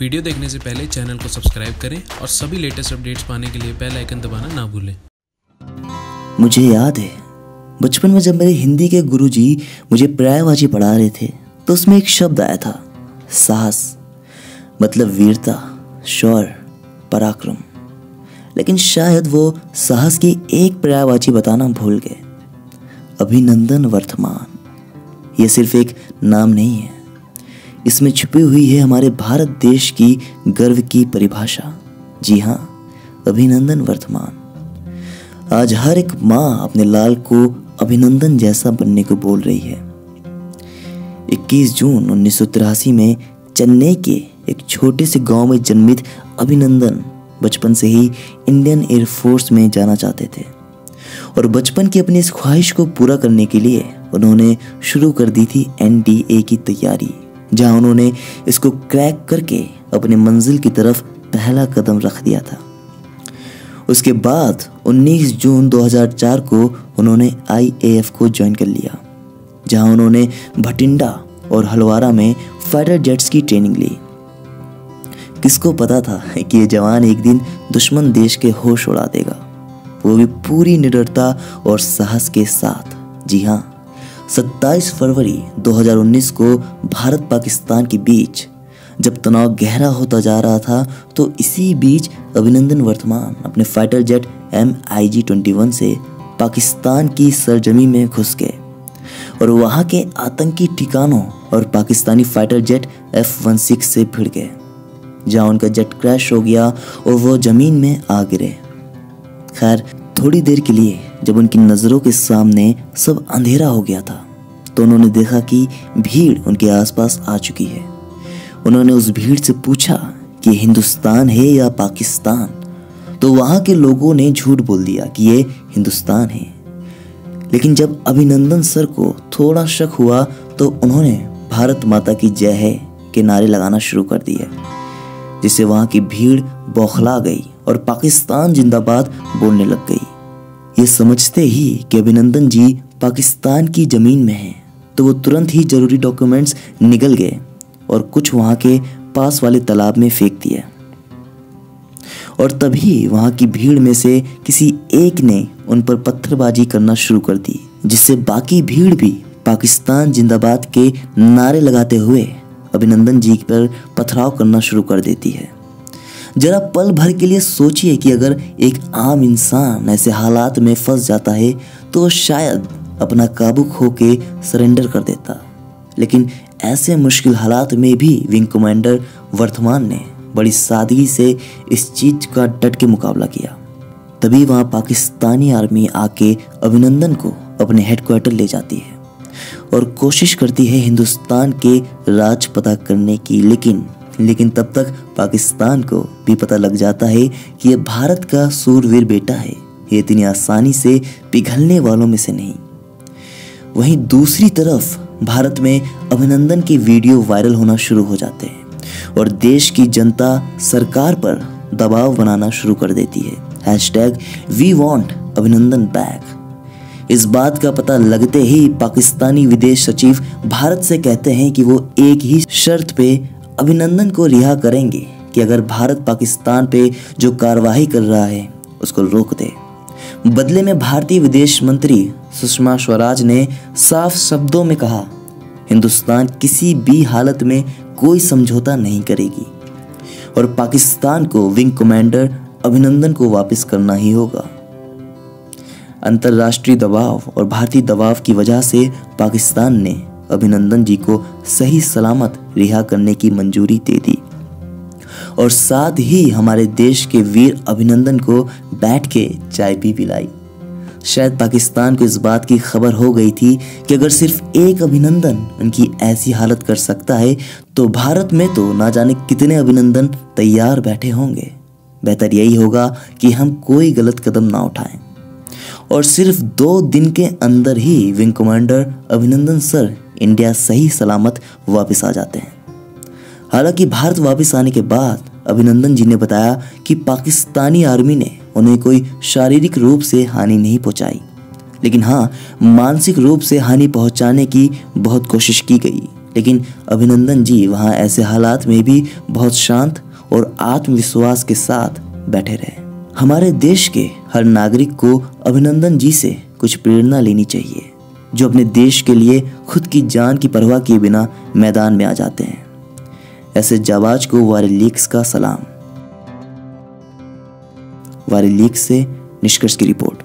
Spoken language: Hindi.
वीडियो देखने से पहले चैनल को सब्सक्राइब करें और सभी लेटेस्ट अपडेट्स पाने के लिए बेल आइकन दबाना ना भूलें। मुझे याद है बचपन में जब मेरे हिंदी के गुरुजी मुझे पर्यायवाची पढ़ा रहे थे तो उसमें एक शब्द आया था, साहस, मतलब वीरता, शौर्य, पराक्रम। लेकिन शायद वो साहस की एक पर्यायवाची बताना भूल गए। अभिनंदन वर्तमान ये सिर्फ एक नाम नहीं है, इसमें छुपी हुई है हमारे भारत देश की गर्व की परिभाषा। जी हाँ, अभिनंदन वर्तमान। आज हर एक माँ अपने लाल को अभिनंदन जैसा बनने को बोल रही है। 21 जून 1983 में चेन्नई के एक छोटे से गांव में जन्मित अभिनंदन बचपन से ही इंडियन एयरफोर्स में जाना चाहते थे और बचपन की अपनी इस ख्वाहिश को पूरा करने के लिए उन्होंने शुरू कर दी थी NDA की तैयारी, जहां उन्होंने इसको क्रैक करके अपने मंजिल की तरफ पहला कदम रख दिया था। उसके बाद 19 जून 2004 को उन्होंने IAF को ज्वाइन कर लिया, जहां उन्होंने भटिंडा और हलवारा में फाइटर जेट्स की ट्रेनिंग ली। किसको पता था कि ये जवान एक दिन दुश्मन देश के होश उड़ा देगा, वो भी पूरी निडरता और साहस के साथ। जी हाँ, 27 फरवरी 2019 को भारत पाकिस्तान के बीच जब तनाव गहरा होता जा रहा था तो इसी बीच अभिनंदन वर्तमान अपने फाइटर जेट MiG-21 से पाकिस्तान की सरजमी में घुस गए और वहां के आतंकी ठिकानों और पाकिस्तानी फाइटर जेट F-16 से भिड़ गए, जहां उनका जेट क्रैश हो गया और वो जमीन में आ गिरे। खैर, थोड़ी देर के लिए जब उनकी नज़रों के सामने सब अंधेरा हो गया था तो उन्होंने देखा कि भीड़ उनके आसपास आ चुकी है। उन्होंने उस भीड़ से पूछा कि हिंदुस्तान है या पाकिस्तान, तो वहां के लोगों ने झूठ बोल दिया कि ये हिंदुस्तान है। लेकिन जब अभिनंदन सर को थोड़ा शक हुआ तो उन्होंने भारत माता की जय है के नारे लगाना शुरू कर दिए, जिससे वहां की भीड़ बौखला गई और पाकिस्तान जिंदाबाद बोलने लग गई। ये समझते ही कि अभिनंदन जी पाकिस्तान की जमीन में हैं, तो वो तुरंत ही जरूरी डॉक्यूमेंट्स निकल गए और कुछ वहां के पास वाले तालाब में फेंक दिए। और तभी वहां की भीड़ में से किसी एक ने उन पर पत्थरबाजी करना शुरू कर दी, जिससे बाकी भीड़ भी पाकिस्तान जिंदाबाद के नारे लगाते हुए अभिनंदन जी पर पथराव करना शुरू कर देती है। जरा पल भर के लिए सोचिए कि अगर एक आम इंसान ऐसे हालात में फंस जाता है तो शायद अपना काबू खो के सरेंडर कर देता। लेकिन ऐसे मुश्किल हालात में भी विंग कमांडर वर्तमान ने बड़ी सादगी से इस चीज का डट के मुकाबला किया। तभी वहां पाकिस्तानी आर्मी आके अभिनंदन को अपने हेडक्वार्टर ले जाती है और कोशिश करती है हिंदुस्तान के राज पता करने की। लेकिन तब तक पाकिस्तान को भी पता लग जाता है कि ये भारत का सूरवीर बेटा है, ये इतनी आसानी से पिघलने वालों में से नहीं। वहीं दूसरी तरफ भारत में अभिनंदन के वीडियो वायरल होना शुरू हो जाते हैं और देश की जनता सरकार पर दबाव बनाना शुरू कर देती है। #We want अभिनंदन बैक। इस बात का पता लगते ही पाकिस्तानी विदेश सचिव भारत से कहते हैं कि वो एक ही शर्त पे अभिनंदन को रिहा करेंगे कि अगर भारत पाकिस्तान पे जो कार्रवाई कर रहा है उसको रोक दे। बदले में भारतीय विदेश मंत्री सुषमा स्वराज ने साफ शब्दों में कहा, हिंदुस्तान किसी भी हालत में कोई समझौता नहीं करेगी और पाकिस्तान को विंग कमांडर अभिनंदन को वापस करना ही होगा। अंतर्राष्ट्रीय दबाव और भारतीय दबाव की वजह से पाकिस्तान ने अभिनंदन जी को सही सलामत रिहा करने की मंजूरी दे दी और साथ ही हमारे देश के वीर अभिनंदन को बैठ के चाय भी पिलाई। शायद पाकिस्तान को इस बात की खबर हो गई थी कि अगर सिर्फ एक अभिनंदन उनकी ऐसी हालत कर सकता है तो भारत में तो ना जाने कितने अभिनंदन तैयार बैठे होंगे। बेहतर यही होगा कि हम कोई गलत कदम ना उठाएं। और सिर्फ 2 दिन के अंदर ही विंग कमांडर अभिनंदन सर इंडिया सही सलामत वापस आ जाते हैं। हालांकि भारत वापस आने के बाद अभिनंदन जी ने बताया कि पाकिस्तानी आर्मी ने उन्हें कोई शारीरिक रूप से हानि नहीं पहुंचाई, लेकिन हाँ, मानसिक रूप से हानि पहुंचाने की बहुत कोशिश की गई लेकिन अभिनंदन जी वहाँ ऐसे हालात में भी बहुत शांत और आत्मविश्वास के साथ बैठे रहे। हमारे देश के हर नागरिक को अभिनंदन जी से कुछ प्रेरणा लेनी चाहिए, जो अपने देश के लिए खुद की जान की परवाह किए बिना मैदान में आ जाते हैं। ऐसे जाबाज को वारीलीक्स का सलाम। वारीलीक्स से निष्कर्ष की रिपोर्ट।